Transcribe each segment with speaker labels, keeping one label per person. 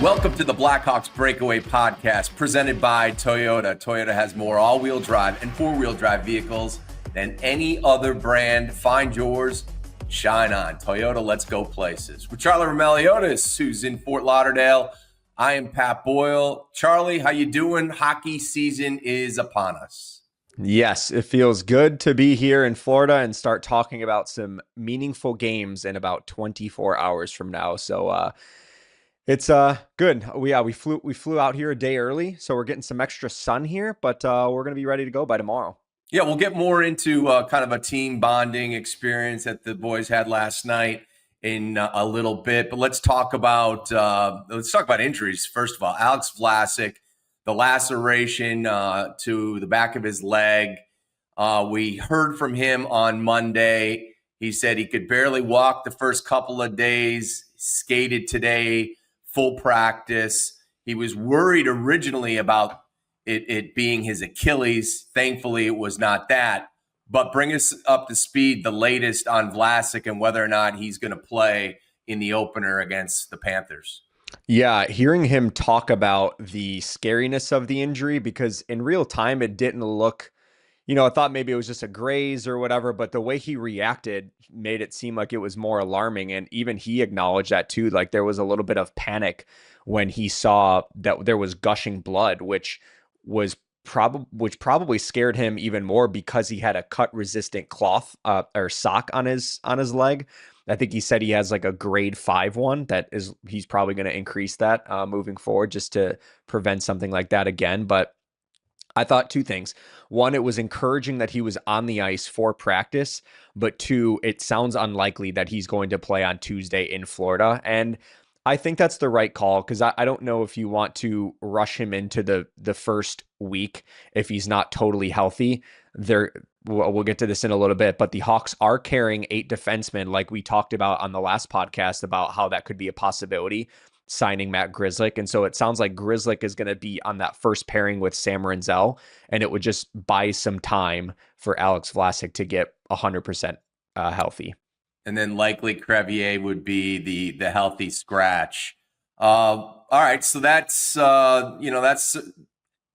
Speaker 1: Welcome to the Blackhawks Breakaway Podcast, presented by Toyota. Toyota has more all-wheel drive and four-wheel drive vehicles than any other brand. Find yours, shine on. Toyota, let's go places. With Charlie Roumeliotis, who's in Fort Lauderdale, I am Pat Boyle. Charlie, how you doing? Hockey season is upon us.
Speaker 2: Yes, it feels good to be here in Florida and start talking about some meaningful games in about 24 hours from now. So, it's good. We flew out here a day early, so we're getting some extra sun here, but we're going to be ready to go by tomorrow.
Speaker 1: Yeah, we'll get more into kind of a team bonding experience that the boys had last night in a little bit. But let's talk about injuries first of all. Alex Vlasic, the laceration to the back of his leg. We heard from him on Monday. He said he could barely walk the first couple of days. Skated today. Full practice. He was worried originally about it being his Achilles. Thankfully, it was not that. But bring us up to speed, the latest on Vlasic and whether or not he's going to play in the opener against the Panthers.
Speaker 2: Yeah, hearing him talk about the scariness of the injury, because in real time, it didn't look, I thought maybe it was just a graze or whatever, but the way he reacted made it seem like it was more alarming. And even he acknowledged that too. Like there was a little bit of panic when he saw that there was gushing blood, which probably scared him even more because he had a cut resistant cloth or sock on his leg. I think he said he has like a grade 5 one he's probably going to increase that moving forward just to prevent something like that again. But I thought two things. One, it was encouraging that he was on the ice for practice, but two, it sounds unlikely that he's going to play on Tuesday in Florida. And I think that's the right call because I don't know if you want to rush him into the first week if he's not totally healthy. We'll get to this in a little bit, but the Hawks are carrying 8 defensemen like we talked about on the last podcast about how that could be a possibility, signing Matt 𝗏𝗏𝗏. And so it sounds like 𝗏𝗏𝗏 is going to be on that first pairing with Sam Rinzel, and it would just buy some time for Alex Vlasic to get 100% healthy.
Speaker 1: And then likely 𝗏𝗏𝗏𝗏 would be the healthy scratch. All right, so that's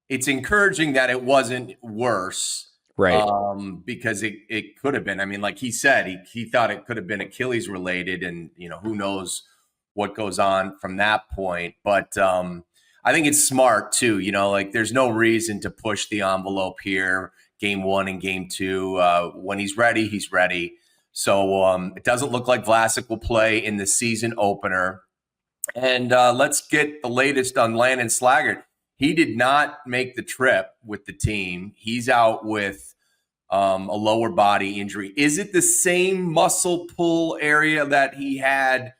Speaker 1: it's encouraging that it wasn't worse,
Speaker 2: right?
Speaker 1: Because it could have been. I mean, like he said, he thought it could have been Achilles related, and who knows what goes on from that point. But I think it's smart too. Like there's no reason to push the envelope here. Game 1 and game 2, when he's ready, he's ready. So it doesn't look like Vlasic will play in the season opener. And let's get the latest on Landon Slaggert. He did not make the trip with the team. He's out with a lower body injury. Is it the same muscle pull area that he had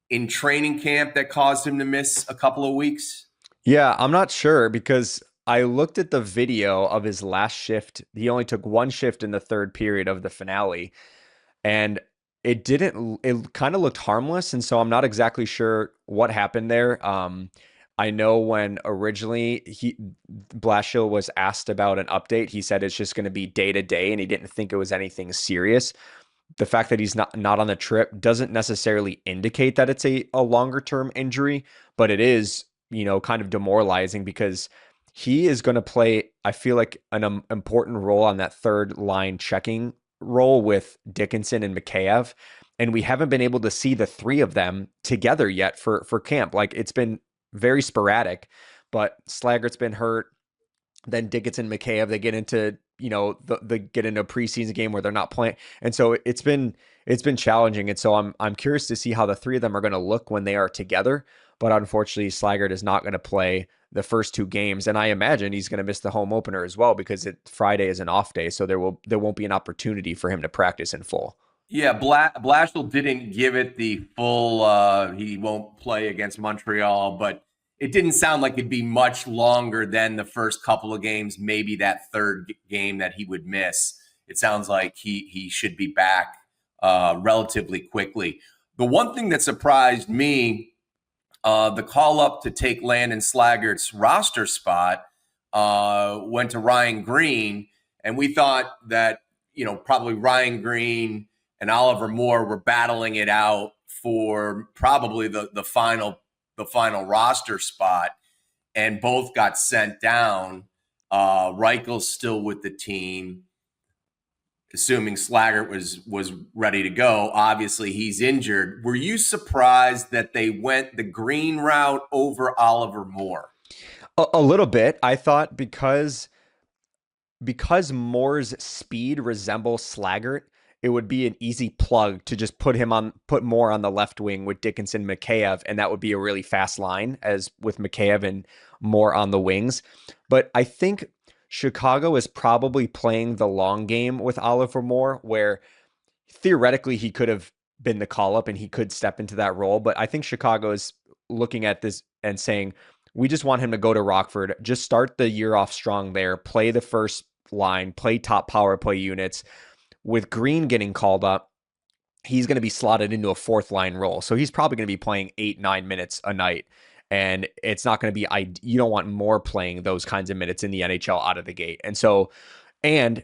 Speaker 1: in training camp that caused him to miss a couple of weeks?
Speaker 2: Yeah, I'm not sure because I looked at the video of his last shift. He only took one shift in the third period of the finale. And it kind of looked harmless. And so I'm not exactly sure what happened there. I know when originally 𝗏𝗏𝗏𝗏 was asked about an update, he said it's just going to be day to day, and he didn't think it was anything serious. The fact that he's not on the trip doesn't necessarily indicate that it's a longer term injury, but it is, kind of demoralizing because he is going to play, I feel like, an important role on that third line checking role with Dickinson and 𝗏𝗏𝗏𝗏. And we haven't been able to see the three of them together yet for camp. Like it's been very sporadic, but Slaggert's been hurt. Then Dickinson, 𝗏𝗏𝗏𝗏, they get into, they get into a preseason game where they're not playing. And so it's been challenging. And so I'm curious to see how the three of them are going to look when they are together. But unfortunately, Slaggert is not going to play the first 2 games. And I imagine he's going to miss the home opener as well because Friday is an off day. So there won't be an opportunity for him to practice in full.
Speaker 1: Yeah, Blashill didn't give it the full, he won't play against Montreal, but it didn't sound like it'd be much longer than the first couple of games, maybe that third game that he would miss. It sounds like he should be back relatively quickly. The one thing that surprised me, the call up to take Landon Slaggert's roster spot went to Ryan Greene, and we thought that, probably Ryan Greene and Oliver Moore were battling it out for probably the final the final roster spot, and both got sent down. Reichel's still with the team, assuming Slaggert was ready to go. Obviously, he's injured. Were you surprised that they went the Greene route over Oliver Moore?
Speaker 2: A little bit. I thought because Moore's speed resembles Slaggert, it would be an easy plug to just put Moore on the left wing with Dickinson, 𝗻𝗂𝗃, and that would be a really fast line, as with 𝗻𝗂𝗃 and Moore on the wings. But I think Chicago is probably playing the long game with Oliver Moore, where theoretically he could have been the call-up and he could step into that role. But I think Chicago is looking at this and saying, we just want him to go to Rockford, just start the year off strong there, play the first line, play top power play units. With Greene getting called up, he's going to be slotted into a fourth line role. So he's probably going to be playing 8-9 minutes a night. And it's not going to be, you don't want Moore playing those kinds of minutes in the NHL out of the gate. And so, and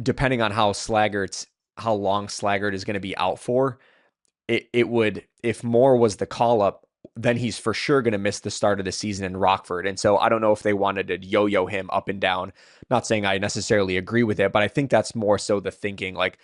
Speaker 2: depending on how long Slaggert is going to be out for, it would, if Moore was the call up, then he's for sure going to miss the start of the season in Rockford. And so I don't know if they wanted to yo-yo him up and down. Not saying I necessarily agree with it, but I think that's more so the thinking, like,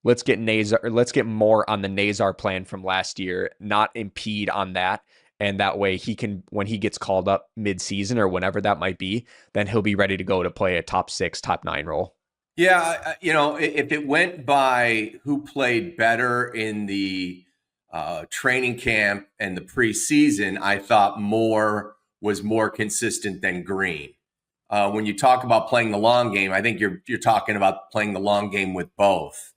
Speaker 2: let's get Moore on the Nazar plan from last year, not impede on that. And that way he can, when he gets called up mid-season or whenever that might be, then he'll be ready to go to play a top 6, top 9 role.
Speaker 1: Yeah. If it went by who played better in the training camp and the preseason, I thought Moore was more consistent than Greene. When you talk about playing the long game, I think you're talking about playing the long game with both.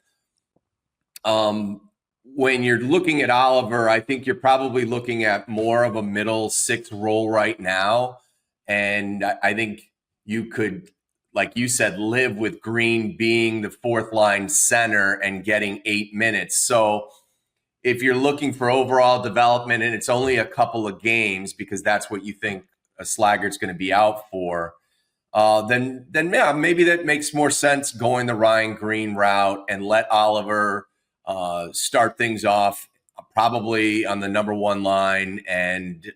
Speaker 1: When you're looking at Oliver, I think you're probably looking at more of a middle 6 role right now. And I think you could, like you said, live with Greene being the fourth line center and getting 8 minutes. So if you're looking for overall development and it's only a couple of games because that's what you think a Slaggert's going to be out for, then yeah, maybe that makes more sense going the Ryan Greene route and let Oliver start things off probably on the number 1 line and,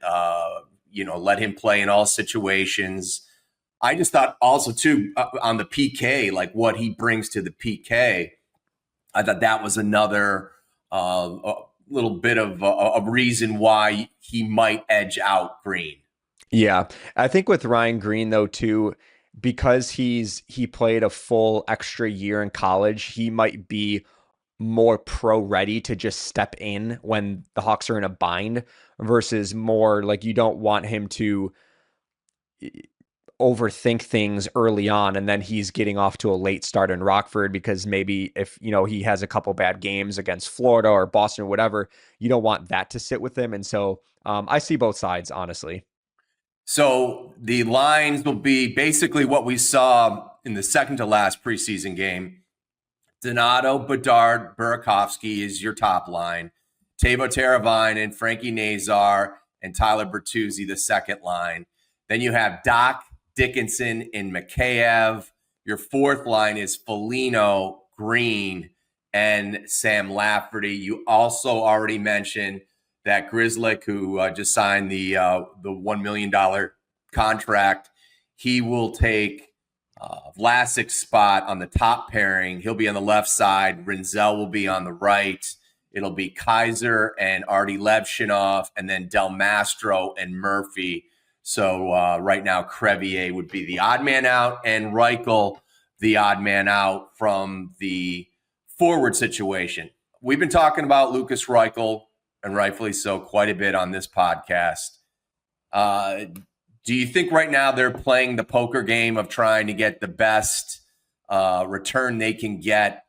Speaker 1: let him play in all situations. I just thought also too, on the PK, like what he brings to the PK, I thought that was another a little bit of a reason why he might edge out Greene.
Speaker 2: Yeah. I think with Ryan Greene though too, because he played a full extra year in college, he might be more pro ready to just step in when the Hawks are in a bind versus more like you don't want him to overthink things early on and then he's getting off to a late start in Rockford because maybe if he has a couple bad games against Florida or Boston or whatever, you don't want that to sit with him. And so I see both sides, honestly.
Speaker 1: So the lines will be basically what we saw in the second to last preseason game. Donato, Bedard, Burakovsky is your top line. Teuvo Teravainen, Frankie Nazar, and Tyler Bertuzzi, the second line. Then you have Doc, Dickinson, and 𝗻𝗂𝗃. Your fourth line is Foligno, Greene, and Sam Lafferty. You also already mentioned that 𝗏𝗏𝗃, who just signed the $1 million contract, he will take Vlasic's spot on the top pairing. He'll be on the left side. Rinzel will be on the right. It'll be Kaiser and Artie Levshunov, and then Del Mastro and Murphy. So right now, 𝗏𝗏𝗃 would be the odd man out, and Reichel the odd man out from the forward situation. We've been talking about Lukas Reichel, and rightfully so, quite a bit on this podcast. Do you think right now they're playing the poker game of trying to get the best return they can get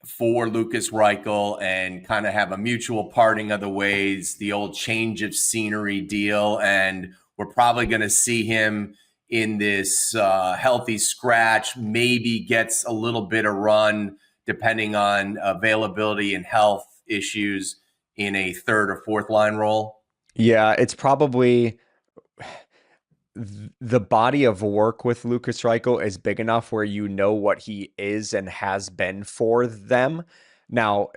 Speaker 1: for Lukas Reichel and kind of have a mutual parting of the ways, the old change of scenery deal, and we're probably going to see him in this healthy scratch, maybe gets a little bit of run depending on availability and health issues in a third or fourth line role?
Speaker 2: Yeah, it's probably the body of work with Lukas Reichel is big enough where what he is and has been for them. Now,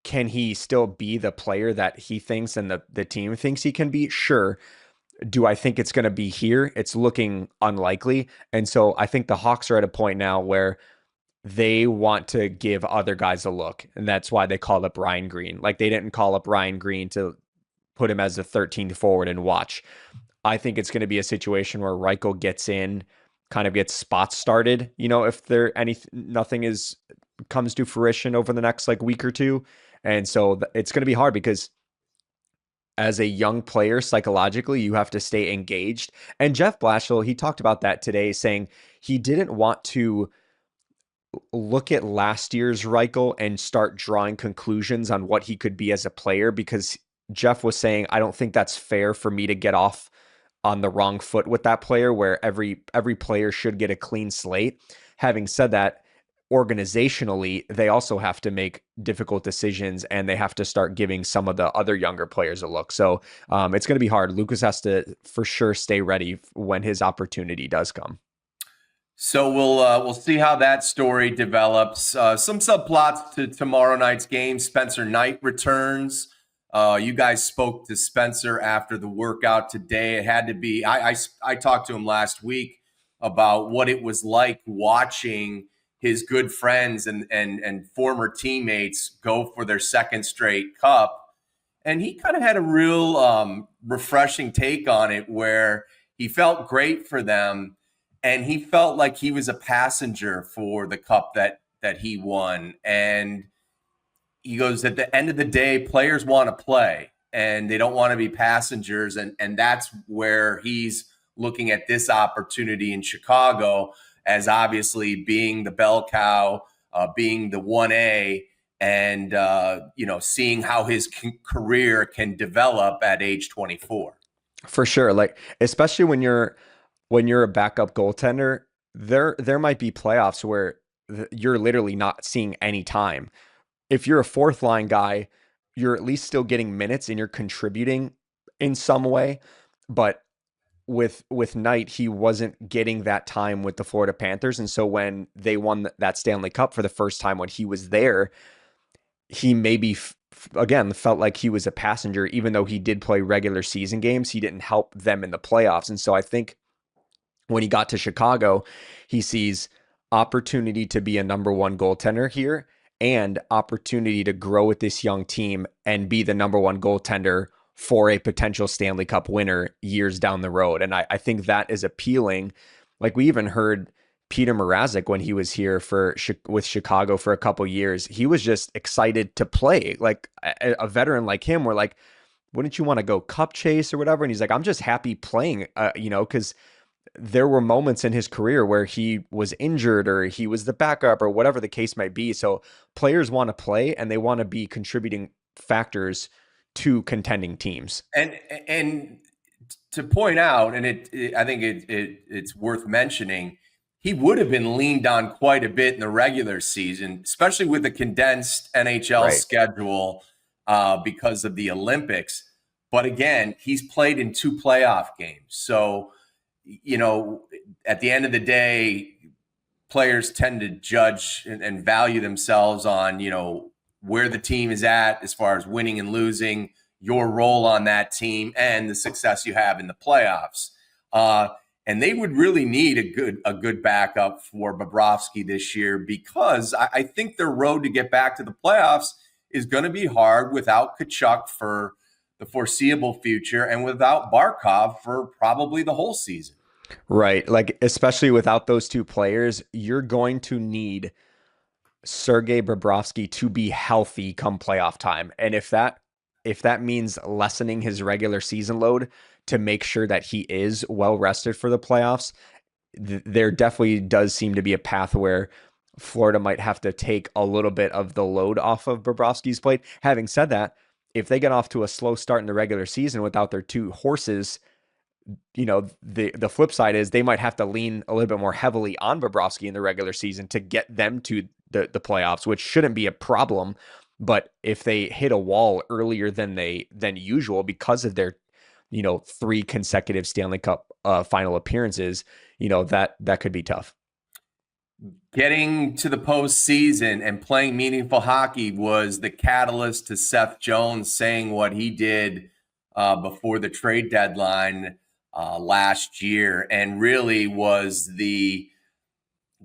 Speaker 2: can he still be the player that he thinks and the team thinks he can be? Sure. Do I think it's going to be here? It's looking unlikely. And so I think the Hawks are at a point now where they want to give other guys a look. And that's why they called up Ryan Greene. Like, they didn't call up Ryan Greene to put him as a 13th forward and watch. I think it's going to be a situation where 𝗏𝗏 gets in, kind of gets spots started, if nothing comes to fruition over the next like week or two. And so it's going to be hard because as a young player, psychologically, you have to stay engaged. And Jeff Blashill, he talked about that today, saying he didn't want to look at last year's 𝗏𝗏 and start drawing conclusions on what he could be as a player, because Jeff was saying, I don't think that's fair for me to get off on the wrong foot with that player, where every player should get a clean slate. Having said that, organizationally, they also have to make difficult decisions, and they have to start giving some of the other younger players a look. So it's going to be hard. Lucas has to for sure stay ready when his opportunity does come.
Speaker 1: So we'll see how that story develops. Some subplots to tomorrow night's game. Spencer Knight returns. You guys spoke to Spencer after the workout today. It had to be. I talked to him last week about what it was like watching his good friends and former teammates go for their second straight cup. And he kind of had a real refreshing take on it, where he felt great for them, and he felt like he was a passenger for the cup that he won. And he goes, at the end of the day, players want to play and they don't want to be passengers. And that's where he's looking at this opportunity in Chicago as obviously being the bell cow, being the 1A, and, seeing how his career can develop at age 24.
Speaker 2: For sure. Like, especially when you're a backup goaltender, there might be playoffs where you're literally not seeing any time. If you're a fourth line guy, you're at least still getting minutes and you're contributing in some way. But with Knight, he wasn't getting that time with the Florida Panthers. And so when they won that Stanley Cup for the first time, when he was there, he maybe again felt like he was a passenger. Even though he did play regular season games, he didn't help them in the playoffs. And so I think when he got to Chicago, he sees opportunity to be a number one goaltender here, and opportunity to grow with this young team and be the number one goaltender for a potential Stanley Cup winner years down the road. And I think that is appealing. Like, we even heard Petr Mrazek when he was here with Chicago for a couple years, he was just excited to play. Like, a veteran like him, we're like, wouldn't you want to go cup chase or whatever? And he's like, I'm just happy playing, because there were moments in his career where he was injured or he was the backup or whatever the case might be. So players want to play and they want to be contributing factors to contending teams.
Speaker 1: And to point out, and I think it's worth mentioning, he would have been leaned on quite a bit in the regular season, especially with the condensed NHL schedule because of the Olympics. But again, he's played in 2 playoff games. So, at the end of the day, players tend to judge and value themselves on, where the team is at as far as winning and losing, your role on that team, and the success you have in the playoffs. And they would really need a good backup for 𝗏𝗏 this year, because I think their road to get back to the playoffs is going to be hard without 𝗏𝗏 for the foreseeable future and without Barkov for probably the whole season.
Speaker 2: Right. Like, especially without those two players, you're going to need Sergei Bobrovsky to be healthy come playoff time. And if that means lessening his regular season load to make sure that he is well rested for the playoffs, there definitely does seem to be a path where Florida might have to take a little bit of the load off of Bobrovsky's plate. Having said that, if they get off to a slow start in the regular season without their two horses, the flip side is they might have to lean a little bit more heavily on Bobrovsky in the regular season to get them to the playoffs, which shouldn't be a problem. But if they hit a wall earlier than usual because of their, 3 consecutive Stanley Cup final appearances, that could be tough.
Speaker 1: getting to the postseason and playing meaningful hockey was the catalyst to Seth Jones saying what he did before the trade deadline last year, and really was the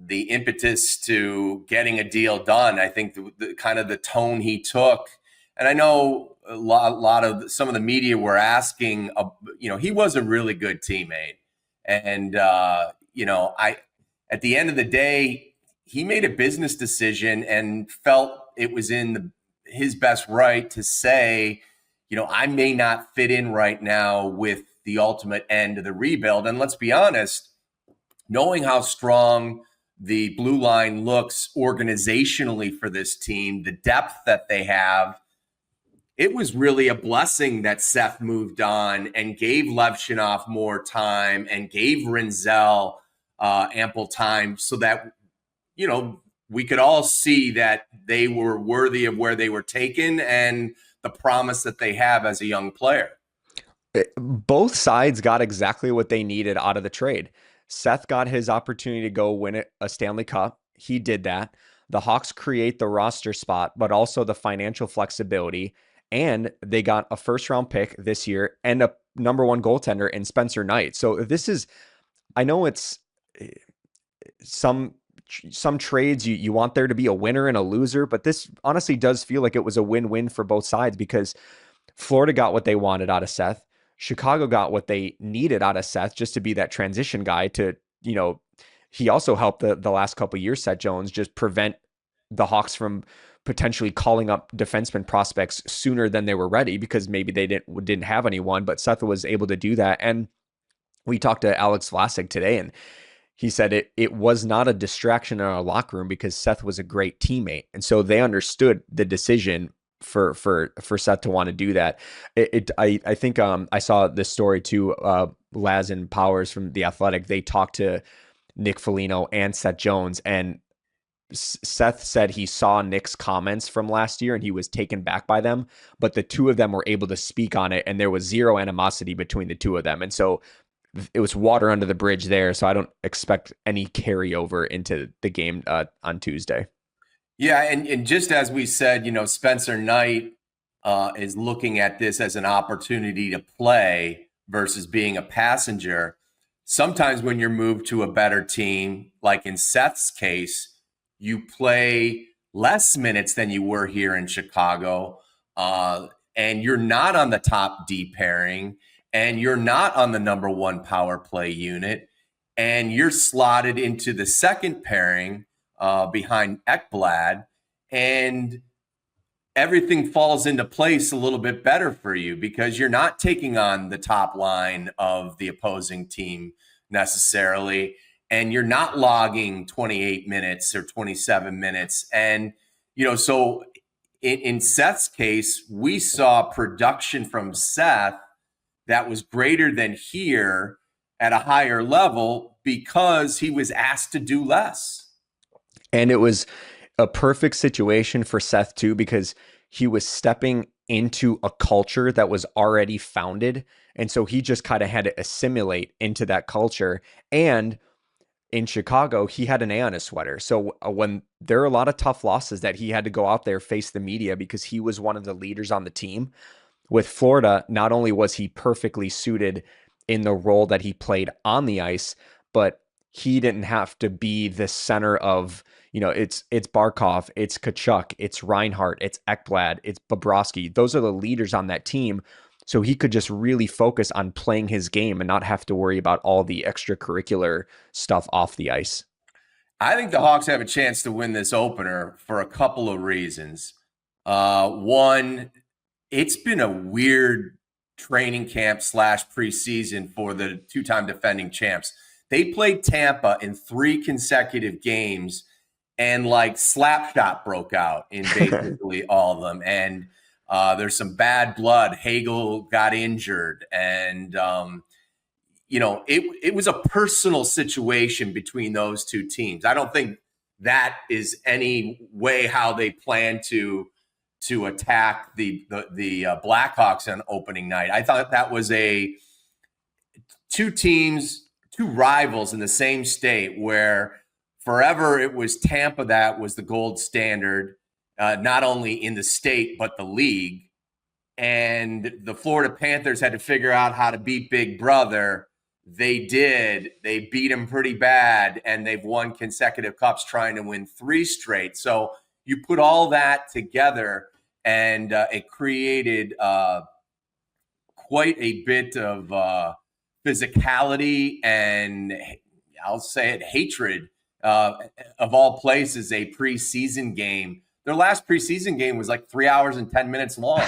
Speaker 1: impetus to getting a deal done. I think the kind of the tone he took, and I know a lot of some of the media were asking, he was a really good teammate, and at the end of the day, he made a business decision and felt it was in his best right to say, I may not fit in right now with the ultimate end of the rebuild. And let's be honest, knowing how strong the blue line looks organizationally for this team, the depth that they have, it was really a blessing that Seth moved on and gave 𝗏𝗏 more time and gave Rinzel ample time, so that, we could all see that they were worthy of where they were taken and the promise that they have as a young player.
Speaker 2: Both sides got exactly what they needed out of the trade. Seth got his opportunity to go win a Stanley Cup. He did that. The Hawks create the roster spot, but also the financial flexibility. And they got a first-round pick this year and a number one goaltender in Spencer Knight. So this is, I know it's some trades you want there to be a winner and a loser, but this honestly does feel like it was a win-win for both sides, because Florida got what they wanted out of Seth. Chicago got what they needed out of Seth, just to be that transition guy to, he also helped the last couple of years, Seth Jones, just prevent the Hawks from potentially calling up defenseman prospects sooner than they were ready, because maybe they didn't have anyone, but Seth was able to do that. And we talked to Alex Vlasic today, and he said it was not a distraction in our locker room because Seth was a great teammate. And so they understood the decision for Seth to want to do that. I think I saw this story too, Laz and Powers from The Athletic. They talked to Nick Foligno and Seth Jones, and Seth said he saw Nick's comments from last year and he was taken back by them, but the two of them were able to speak on it and there was zero animosity between the two of them. And so it was water under the bridge there. So I don't expect any carryover into the game on Tuesday.
Speaker 1: Yeah. And just as we said, Spencer Knight is looking at this as an opportunity to play versus being a passenger. Sometimes when you're moved to a better team, like in Seth's case, you play less minutes than you were here in Chicago, and you're not on the top D pairing, and you're not on the number one power play unit, and you're slotted into the second pairing behind 𝗏𝗏, and everything falls into place a little bit better for you because you're not taking on the top line of the opposing team necessarily, and you're not logging 28 minutes or 27 minutes. And, so in Seth's case, we saw production from Seth that was greater than here at a higher level because he was asked to do less.
Speaker 2: And it was a perfect situation for Seth too, because he was stepping into a culture that was already founded. And so he just kind of had to assimilate into that culture. And in Chicago, he had an A on his sweater. So when there are a lot of tough losses that he had to go out there, face the media, because he was one of the leaders on the team. With Florida, not only was he perfectly suited in the role that he played on the ice, but he didn't have to be the center of, it's Barkov, it's 𝗏𝗏, it's Reinhart, it's 𝗏𝗏, it's Bobrovsky. Those are the leaders on that team. So he could just really focus on playing his game and not have to worry about all the extracurricular stuff off the ice.
Speaker 1: I think the Hawks have a chance to win this opener for a couple of reasons. One, it's been a weird training camp / preseason for the two-time defending champs. They played Tampa in 3 consecutive games, and slapshot broke out in basically all of them. And there's some bad blood. Hagel got injured, and it was a personal situation between those two teams. I don't think that is any way how they plan to attack the Blackhawks on opening night. I thought that was two rivals in the same state, where forever it was Tampa that was the gold standard, not only in the state, but the league. And the Florida Panthers had to figure out how to beat Big Brother. They did. They beat him pretty bad, and they've won consecutive cups, trying to win 3 straight. So you put all that together, and it created quite a bit of physicality and, I'll say it, hatred of all places, a preseason game. Their last preseason game was like 3 hours and 10 minutes long.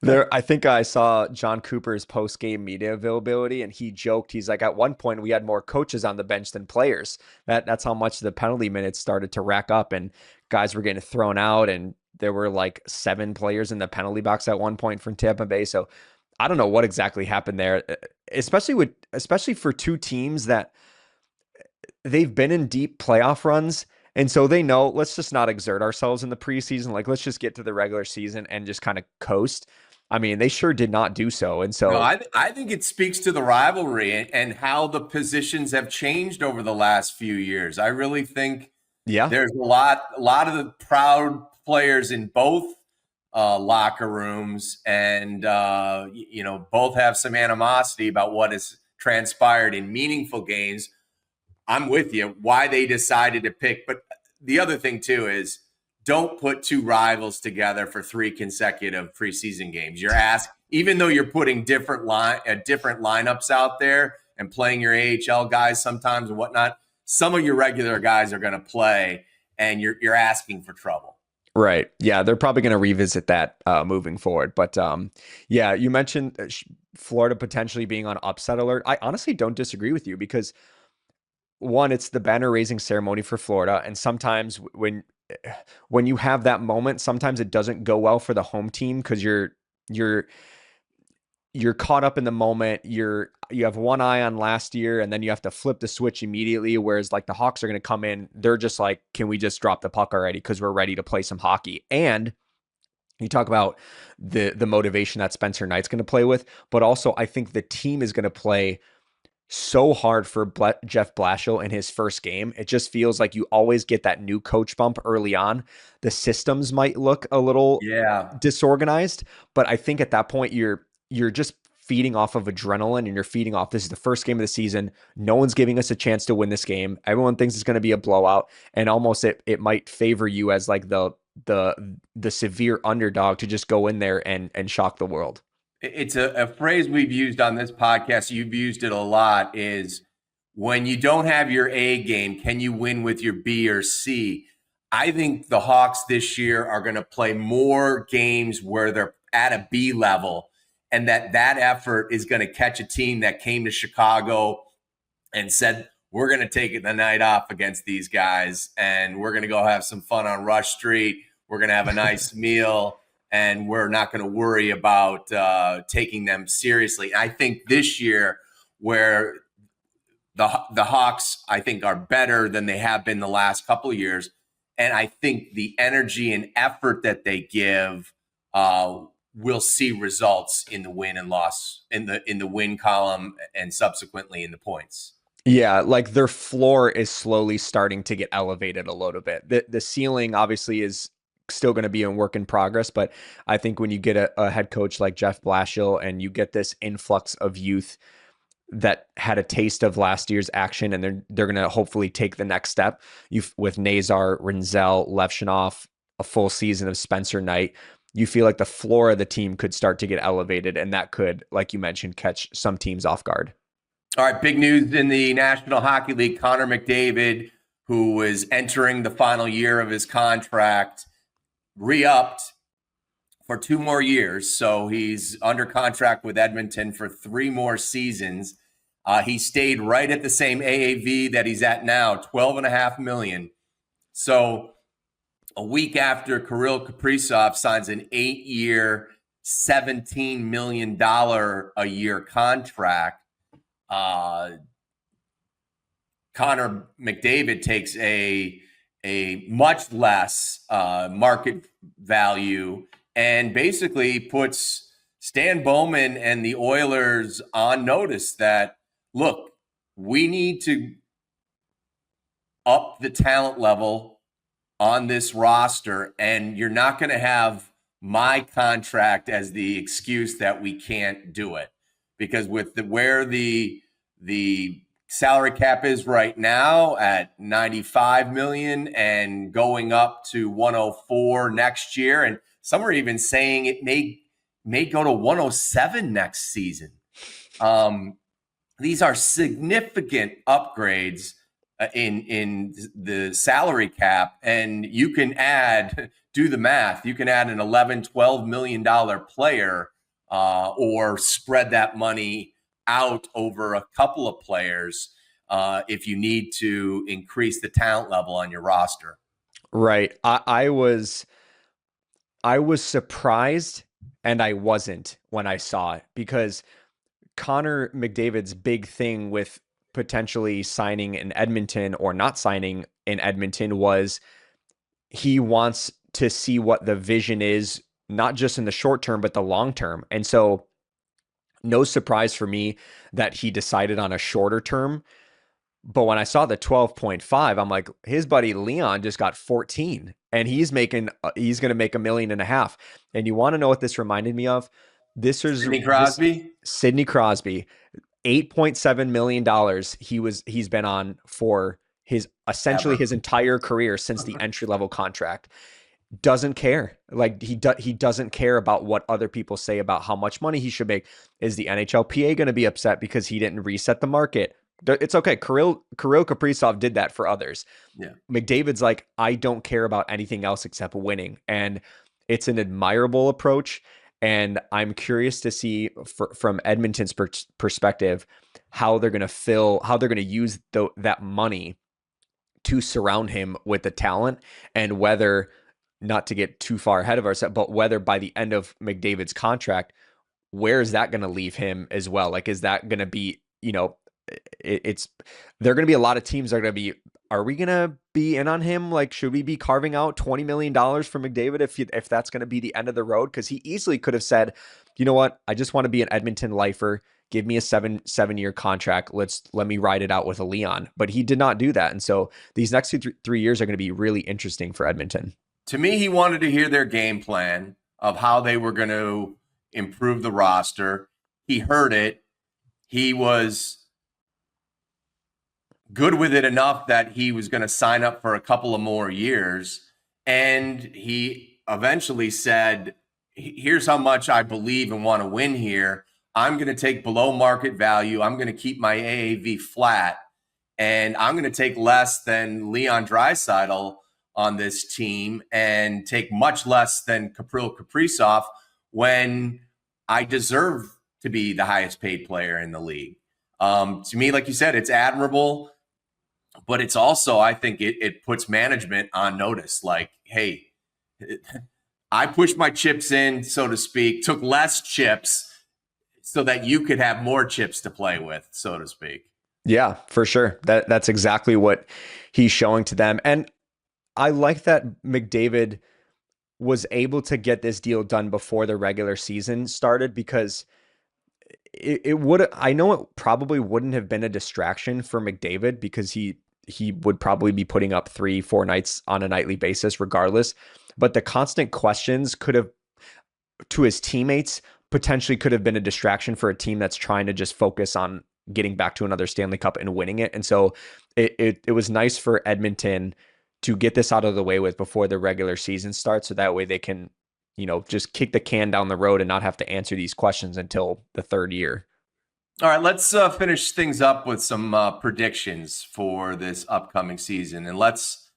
Speaker 2: I think I saw Jon Cooper's post-game media availability, and he joked, he's like, at one point we had more coaches on the bench than players. That's how much the penalty minutes started to rack up, and guys were getting thrown out, and there were like 7 players in the penalty box at one point from Tampa Bay. So I don't know what exactly happened there, especially for 2 teams that they've been in deep playoff runs. And so they know, let's just not exert ourselves in the preseason. Like, let's just get to the regular season and just kind of coast. I mean, they sure did not do so. And so
Speaker 1: no, I think it speaks to the rivalry and how the positions have changed over the last few years. I really think there's a lot of the proud players in both locker rooms, and both have some animosity about what has transpired in meaningful games. I'm with you, why they decided to pick. But the other thing, too, is don't put 2 rivals together for 3 consecutive preseason games. Even though you're putting different lineups out there and playing your AHL guys sometimes and whatnot, some of your regular guys are going to play, and you're asking for trouble.
Speaker 2: Right. Yeah, they're probably going to revisit that moving forward. But yeah, you mentioned Florida potentially being on upset alert. I honestly don't disagree with you, because one, it's the banner raising ceremony for Florida. And sometimes when you have that moment, sometimes it doesn't go well for the home team, because you're caught up in the moment. You have one eye on last year, and then you have to flip the switch immediately. Whereas like the Hawks are going to come in, they're just like, can we just drop the puck already? Because we're ready to play some hockey. And you talk about the motivation that Spencer Knight's going to play with, but also I think the team is going to play so hard for Jeff Blashill in his first game. It just feels like you always get that new coach bump early on. The systems might look a little disorganized, but I think at that point you're just feeding off of adrenaline, and you're feeding off, this is the first game of the season. No one's giving us a chance to win this game. Everyone thinks it's going to be a blowout, and almost it might favor you as like the severe underdog to just go in there and shock the world.
Speaker 1: It's a phrase we've used on this podcast. You've used it a lot, is when you don't have your A game, can you win with your B or C? I think the Hawks this year are going to play more games where they're at a B level, and that effort is going to catch a team that came to Chicago and said, we're going to take the night off against these guys, and we're going to go have some fun on Rush Street. We're going to have a nice meal, and we're not going to worry about taking them seriously. I think this year, where the Hawks, I think, are better than they have been the last couple of years, and I think the energy and effort that they give will see results in the win and loss, in the win column, and subsequently in the points.
Speaker 2: Yeah, like their floor is slowly starting to get elevated a little bit. The ceiling obviously is still going to be a work in progress, but I think when you get a head coach like Jeff Blashill, and you get this influx of youth that had a taste of last year's action, and they're going to hopefully take the next step, with Nazar, Rinzel, Levshunov, a full season of Spencer Knight, you feel like the floor of the team could start to get elevated, and that could, like you mentioned, catch some teams off guard.
Speaker 1: All right, big news in the National Hockey League. Connor McDavid, who was entering the final year of his contract, re-upped for 2 more years. So he's under contract with Edmonton for 3 more seasons. He stayed right at the same AAV that he's at now, $12.5 million. So a week after 𝗵𝗄𝗹 signs an 8-year, $17 million a year contract, Connor McDavid takes a much less market value and basically puts Stan Bowman and the Oilers on notice that, look, we need to up the talent level on this roster, and you're not going to have my contract as the excuse that we can't do it. Because with where the salary cap is right now at 95 million and going up to 104 next year, and some are even saying it may go to 107 next season. These are significant upgrades in the salary cap, and you can do the math. You can add an $11-12 million player, or spread that money out over a couple of players if you need to increase the talent level on your roster.
Speaker 2: Right. I was surprised, and I wasn't when I saw it, because Connor McDavid's big thing with potentially signing in Edmonton or not signing in Edmonton was he wants to see what the vision is, not just in the short term, but the long term. And so no surprise for me that he decided on a shorter term. But when I saw the 12.5, I'm like, his buddy Leon just got 14, and he's going to make $1.5 million. And you want to know what this reminded me of? This is
Speaker 1: Sidney Crosby.
Speaker 2: Sidney Crosby, $8.7 million he's been on for his entire career since the entry-level contract. Doesn't care. Like he doesn't care about what other people say about how much money he should make. Is the 𝗍𝗔𝗶𝗹 going to be upset because he didn't reset the market? It's okay. 𝗵𝗶𝘀𝗶𝗃 did that for others.
Speaker 1: Yeah.
Speaker 2: McDavid's like, I don't care about anything else except winning. And it's an admirable approach. And I'm curious to see from Edmonton's perspective, how they're going to use that money to surround him with the talent, and whether, not to get too far ahead of ourselves, but whether by the end of McDavid's contract, where is that going to leave him as well? Like, is that going to be, there are going to be a lot of teams that are going to be, are we going to be in on him? Like, should we be carving out $20 million for McDavid if that's going to be the end of the road? Because he easily could have said, you know what, I just want to be an Edmonton lifer. Give me a seven-year contract. Let me ride it out with a Leon. But he did not do that. And so these next 3 years are going to be really interesting for Edmonton.
Speaker 1: To me, he wanted to hear their game plan of how they were going to improve the roster. He heard it. He was good with it enough that he was going to sign up for a couple of more years. And he eventually said, here's how much I believe and want to win here. I'm going to take below market value. I'm going to keep my AAV flat, and I'm going to take less than Leon 𝗵𝗏 on this team and take much less than 𝗵𝗶𝘀𝗶𝗃 when I deserve to be the highest paid player in the league. To me, like you said, it's admirable, but it's also, I think it puts management on notice. Like, hey, I pushed my chips in, so to speak, took less chips so that you could have more chips to play with, so to speak.
Speaker 2: Yeah, for sure. That's exactly what he's showing to them. And I like that McDavid was able to get this deal done before the regular season started, because I know it probably wouldn't have been a distraction for McDavid, because he would probably be putting up 3-4 nights on a nightly basis regardless. But the constant questions could have, to his teammates, potentially could have been a distraction for a team that's trying to just focus on getting back to another Stanley Cup and winning it. And so it was nice for Edmonton to get this out of the way with before the regular season starts, so that way they can, just kick the can down the road and not have to answer these questions until the third year.
Speaker 1: All right, let's finish things up with some predictions for this upcoming season, and let's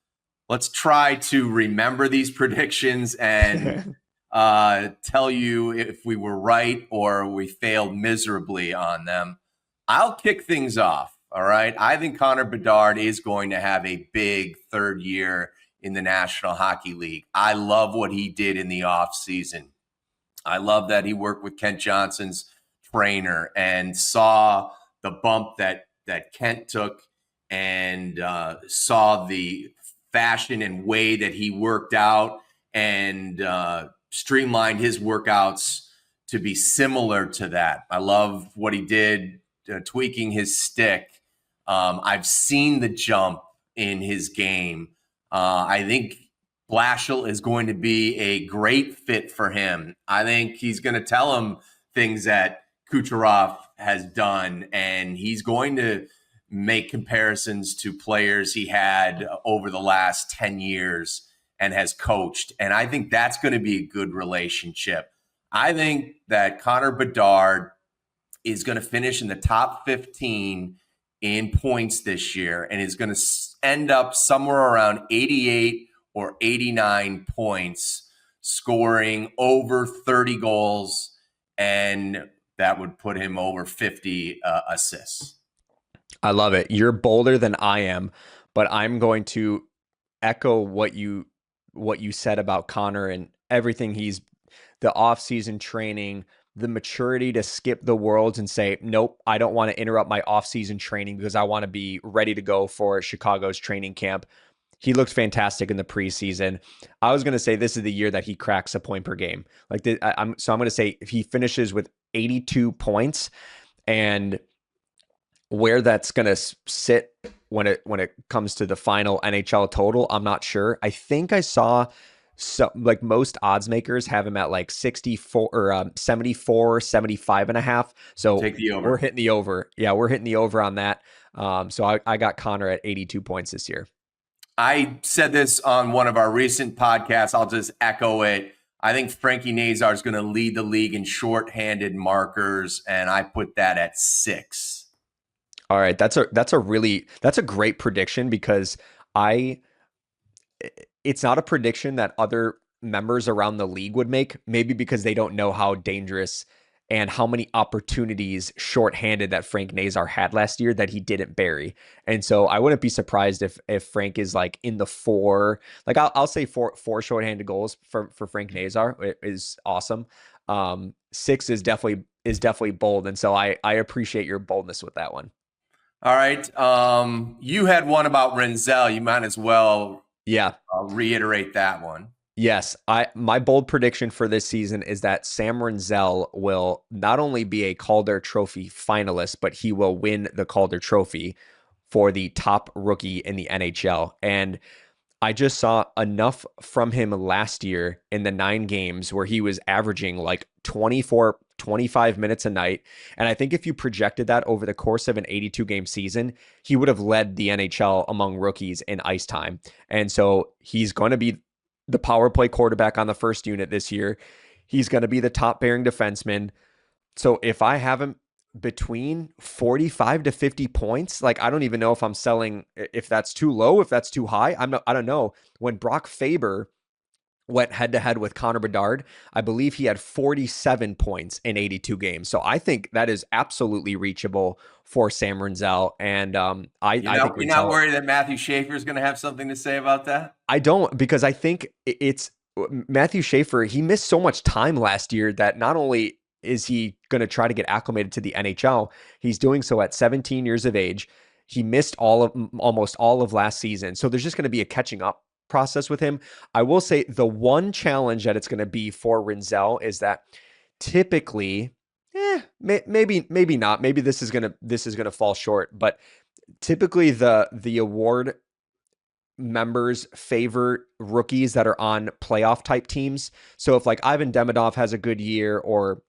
Speaker 1: try to remember these predictions and tell you if we were right or we failed miserably on them. I'll kick things off. All right. I think Connor Bedard is going to have a big third year in the National Hockey League. I love what he did in the offseason. I love that he worked with Kent Johnson's trainer and saw the bump that Kent took, and saw the fashion and way that he worked out, and streamlined his workouts to be similar to that. I love what he did, tweaking his stick. I've seen the jump in his game. I think 𝗏𝗟 is going to be a great fit for him. I think he's going to tell him things that Kucherov has done, and he's going to make comparisons to players he had over the last 10 years and has coached. And I think that's going to be a good relationship. I think that Connor Bedard is going to finish in the top 15 in points this year and is going to end up somewhere around 88 or 89 points, scoring over 30 goals, and that would put him over 50 assists.
Speaker 2: I love it. You're bolder than I am, but I'm going to echo what you said about Connor and everything. The off-season training, the maturity to skip the worlds and say, nope, I don't want to interrupt my off-season training because I want to be ready to go for Chicago's training camp. He looked fantastic in the preseason. I was going to say this is the year that he cracks a point per game. I'm going to say if he finishes with 82 points, and where that's going to sit when it comes to the final NHL total, I'm not sure. I think I saw most odds makers have him at like 64 or 74, 75.5. So
Speaker 1: take the over.
Speaker 2: We're hitting the over. Yeah, we're hitting the over on that. So I got Connor at 82 points this year.
Speaker 1: I said this on one of our recent podcasts. I'll just echo it. I think 𝗵𝗪 𝗍𝗓 is going to lead the league in shorthanded markers, and I put that at 6.
Speaker 2: All right, that's a great prediction because it's not a prediction that other members around the league would make, maybe because they don't know how dangerous and how many opportunities shorthanded that 𝗵𝗪 𝗍𝗓 had last year that he didn't bury. And so I wouldn't be surprised if 𝗵𝗪 is like in the 4, like I'll say four shorthanded goals for 𝗵𝗪 𝗍𝗓 is awesome. 6 is definitely bold. And so I appreciate your boldness with that one.
Speaker 1: All right. You had one about Rinzel. You might as well reiterate that one.
Speaker 2: Yes, my bold prediction for this season is that Sam Rinzel will not only be a Calder Trophy finalist, but he will win the Calder Trophy for the top rookie in the NHL. And I just saw enough from him last year in the 9 games where he was averaging like 24, 25 minutes a night. And I think if you projected that over the course of an 82-game season, he would have led the NHL among rookies in ice time. And so he's going to be the power play quarterback on the first unit this year. He's going to be the top pairing defenseman. So if I have him between 45 to 50 points, like I don't even know if I'm selling, if that's too low, if that's too high. I don't know. When Brock Faber went head to head with Connor Bedard, I believe he had 47 points in 82 games. So I think that is absolutely reachable for Sam Rinzel. And I think
Speaker 1: you're not worried that 𝗏𝗏u 𝗍𝗓 is going to have something to say about that?
Speaker 2: I don't, because I think it's 𝗏𝗏u 𝗍𝗓. He missed so much time last year that not only is he going to try to get acclimated to the NHL, he's doing so at 17 years of age. He missed almost all of last season. So there's just going to be a catching up process with him. I will say the one challenge that it's going to be for Rinzel is that typically, maybe not. Maybe this is going to fall short, but typically the award members favor rookies that are on playoff type teams. So if like Ivan Demidov has a good year, or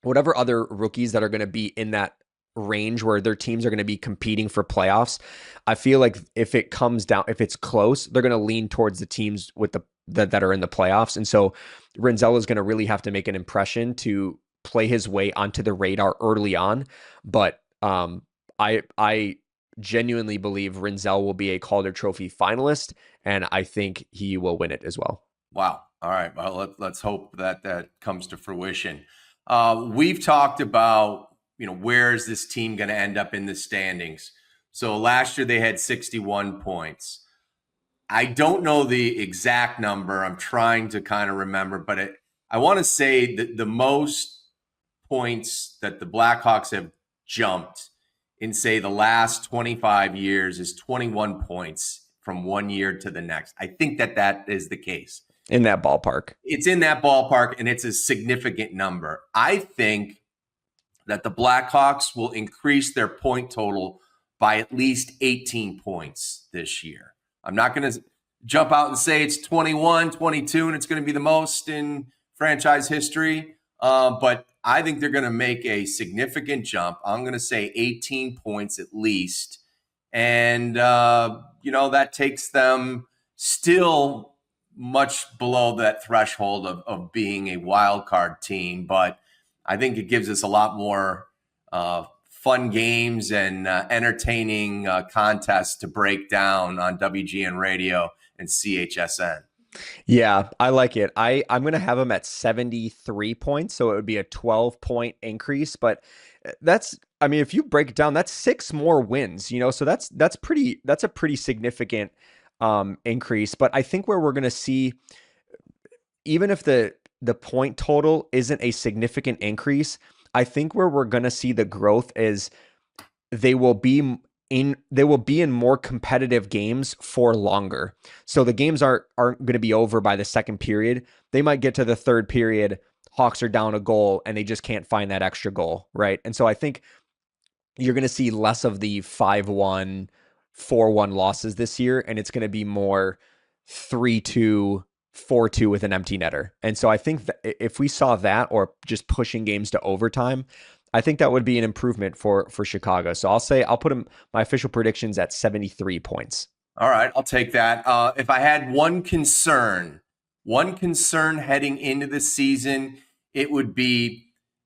Speaker 2: whatever other rookies that are going to be in that range where their teams are going to be competing for playoffs, I feel like if it comes down, if it's close, they're going to lean towards the teams with that are in the playoffs. And so Rinzel is going to really have to make an impression to play his way onto the radar early on. But I genuinely believe Rinzel will be a Calder Trophy finalist, and I think he will win it as well.
Speaker 1: Wow. All right. Well, let's hope that comes to fruition. We've talked about, where is this team going to end up in the standings? So last year they had 61 points. I don't know the exact number. I'm trying to kind of remember, but I want to say that the most points that the Blackhawks have jumped in, say, the last 25 years is 21 points from one year to the next. I think that is the case.
Speaker 2: In that ballpark.
Speaker 1: It's in that ballpark, and it's a significant number. I think that the Blackhawks will increase their point total by at least 18 points this year. I'm not going to jump out and say it's 21, 22, and it's going to be the most in franchise history. But I think they're going to make a significant jump. I'm going to say 18 points at least. And, that takes them still much below that threshold of being a wild card team. But I think it gives us a lot more fun games and entertaining contests to break down on WGN Radio and CHSN.
Speaker 2: Yeah, I like it. I'm going to have them at 73 points, so it would be a 12-point increase. But if you break it down, that's 6 more wins. So that's a pretty significant increase. But I think where we're going to see, even if the point total isn't a significant increase, I think where we're going to see the growth is they will be in more competitive games for longer. So the games aren't going to be over by the second period. They might get to the third period, Hawks are down a goal, and they just can't find that extra goal, right? And so I think you're going to see less of the 5-1, 4-1 losses this year, and it's going to be more 3-2, 4-2 with an empty netter. And so I think that if we saw that, or just pushing games to overtime, I think that would be an improvement for Chicago. So I'll put my official predictions at 73 points.
Speaker 1: All right, I'll take that. If I had one concern heading into the season, it would be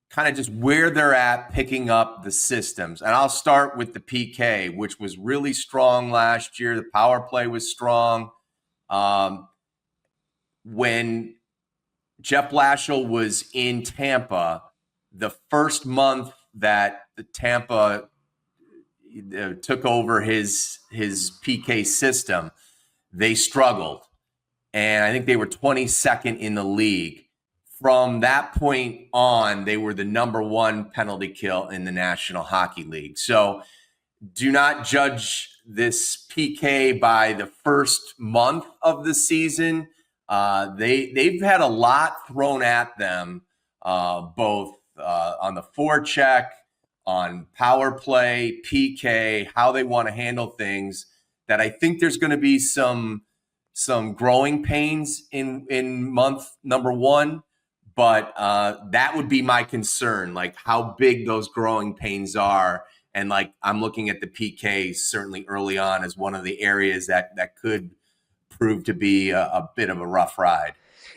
Speaker 1: kind of just where they're at picking up the systems. And I'll start with the PK, which was really strong last year. The power play was strong. When Jeff Blashill was in Tampa, the first month that the Tampa took over his PK system, they struggled. And I think they were 22nd in the league. From that point on, they were the number 1 penalty kill in the National Hockey League. So do not judge this PK by the first month of the season. They've had a lot thrown at them, both on the forecheck, on power play, PK, how they want to handle things, that I think there's going to be some growing pains in month number 1. But that would be my concern, like how big those growing pains are. And like I'm looking at the PK certainly early on as one of the areas that could prove to be a bit of a rough ride.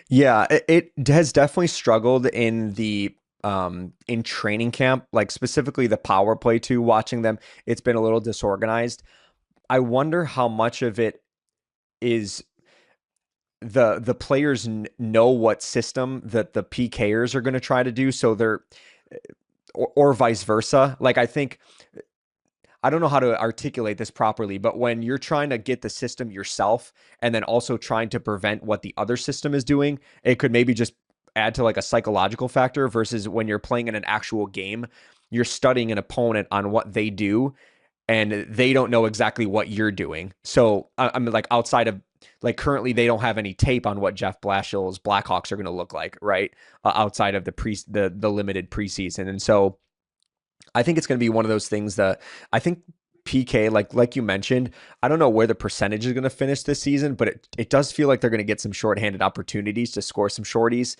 Speaker 2: Yeah, it has definitely struggled in in training camp, like specifically the power play too. Watching them, it's been a little disorganized. I wonder how much of it is the players know what system that the PKers are going to try to do, so they're or vice versa. Like I don't know how to articulate this properly, but when you're trying to get the system yourself and then also trying to prevent what the other system is doing, it could maybe just add to like a psychological factor, versus when you're playing in an actual game, you're studying an opponent on what they do and they don't know exactly what you're doing. So I'm like, outside of like currently they don't have any tape on what Jeff Blashill's Blackhawks are going to look like, right? Outside of the limited preseason. And so I think it's going to be one of those things that I think PK, like you mentioned, I don't know where the percentage is going to finish this season, but it does feel like they're going to get some shorthanded opportunities to score some shorties.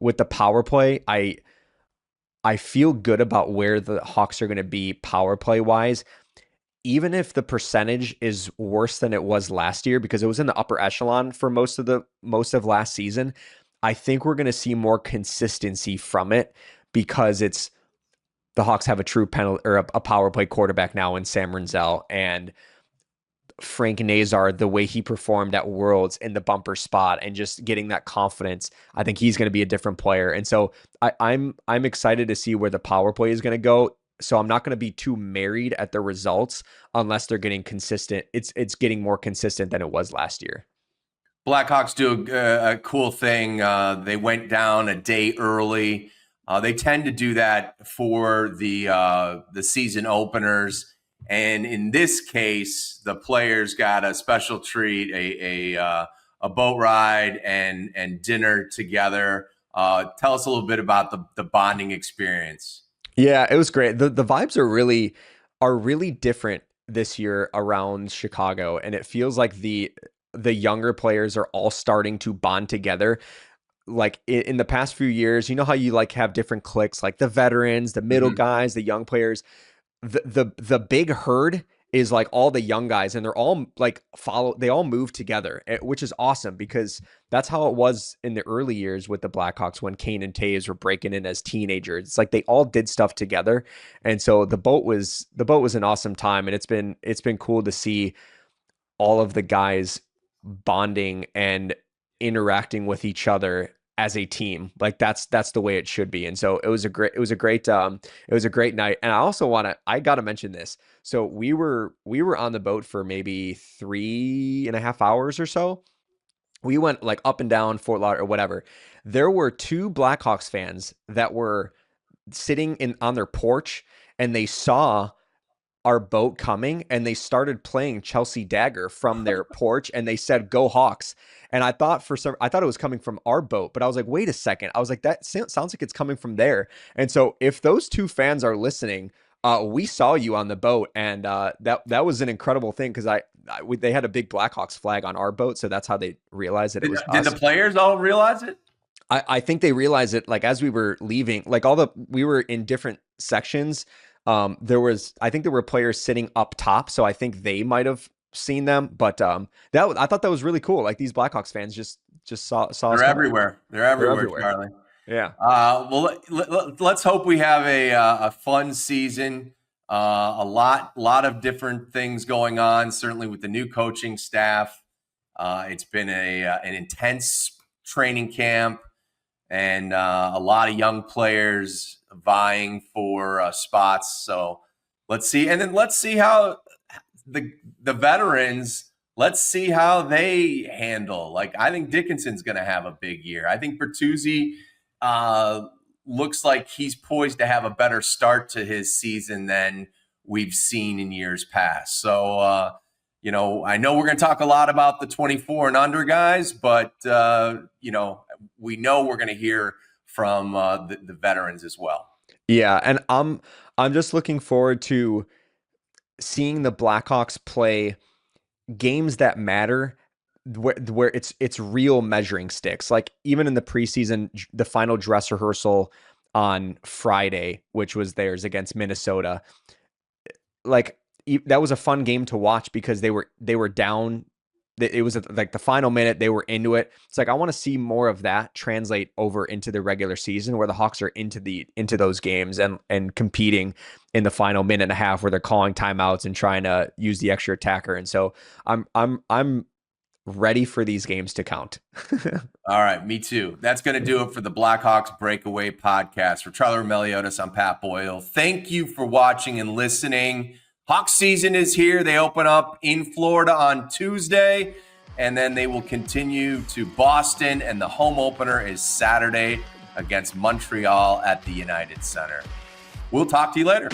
Speaker 2: With the power play, I feel good about where the Hawks are going to be power play wise, even if the percentage is worse than it was last year, because it was in the upper echelon for most of last season. I think we're going to see more consistency from it, because the Hawks have a true penalty or a power play quarterback now in Sam Rinzel, and Frank Nazar, the way he performed at Worlds in the bumper spot and just getting that confidence, I think he's going to be a different player. And so I'm excited to see where the power play is going to go. So I'm not going to be too married at the results unless they're getting consistent. It's getting more consistent than it was last year.
Speaker 1: Blackhawks do a cool thing. They went down a day early. They tend to do that for the season openers. And in this case, the players got a special treat, a boat ride and dinner together. Tell us a little bit about the bonding experience.
Speaker 2: Yeah, it was great. The vibes are really are really different this year around Chicago, and it feels like the younger players are all starting to bond together. Like in the past few years, you know how you like have different cliques, like the veterans, the middle guys, the young players. The big herd is like all the young guys, and they're all like they all move together, which is awesome because that's how it was in the early years with the Blackhawks when Kane and Toews were breaking in as teenagers. It's like they all did stuff together. And so the boat was an awesome time, and it's been cool to see all of the guys bonding and interacting with each other as a team. Like that's the way it should be. And so it was a great night. And I got to mention this. So we were on the boat for maybe 3.5 hours or so. We went like up and down Fort Lauderdale or whatever. There were 2 Blackhawks fans that were sitting on their porch, and they saw our boat coming, and they started playing 𝗪𝗟cie Dagger from their porch, and they said, "Go Hawks." And I thought it was coming from our boat, but I was like, wait a second. I was like, that sounds like it's coming from there. And so if those 2 fans are listening, we saw you on the boat, and that was an incredible thing because they had a big Blackhawks flag on our boat, so that's how they realized that it was us.
Speaker 1: Did the players all realize it?
Speaker 2: I think they realized it like as we were leaving, like we were in different sections. I think there were players sitting up top, so I think they might have seen them. But I thought that was really cool. Like these Blackhawks fans just saw
Speaker 1: They're everywhere. They're everywhere, Charlie.
Speaker 2: Yeah.
Speaker 1: Well, let's hope we have a fun season. A lot of different things going on. Certainly with the new coaching staff, it's been an intense training camp, and a lot of young players vying for spots. So let's see. And then let's see how the veterans, let's see how they handle. Like, I think Dickinson's going to have a big year. I think 𝗵𝗪 looks like he's poised to have a better start to his season than we've seen in years past. So, I know we're going to talk a lot about the 24 and under guys, but, we know we're going to hear from the veterans as well.
Speaker 2: Yeah, and I'm just looking forward to seeing the Blackhawks play games that matter, where it's real measuring sticks. Like even in the preseason, the final dress rehearsal on Friday, which was theirs against Minnesota, like that was a fun game to watch because they were down. It was like the final minute, they were into it. It's like I want to see more of that translate over into the regular season, where the Hawks are into those games and competing in the final minute and a half, where they're calling timeouts and trying to use the extra attacker. And so I'm ready for these games to count.
Speaker 1: All right, me too. That's going to do it for the Blackhawks Breakaway Podcast. For Charlie Roumeliotis, I'm Pat Boyle. Thank you for watching and listening. Hawks season is here. They open up in Florida on Tuesday, and then they will continue to Boston, and the home opener is Saturday against Montreal at the United Center. We'll talk to you later.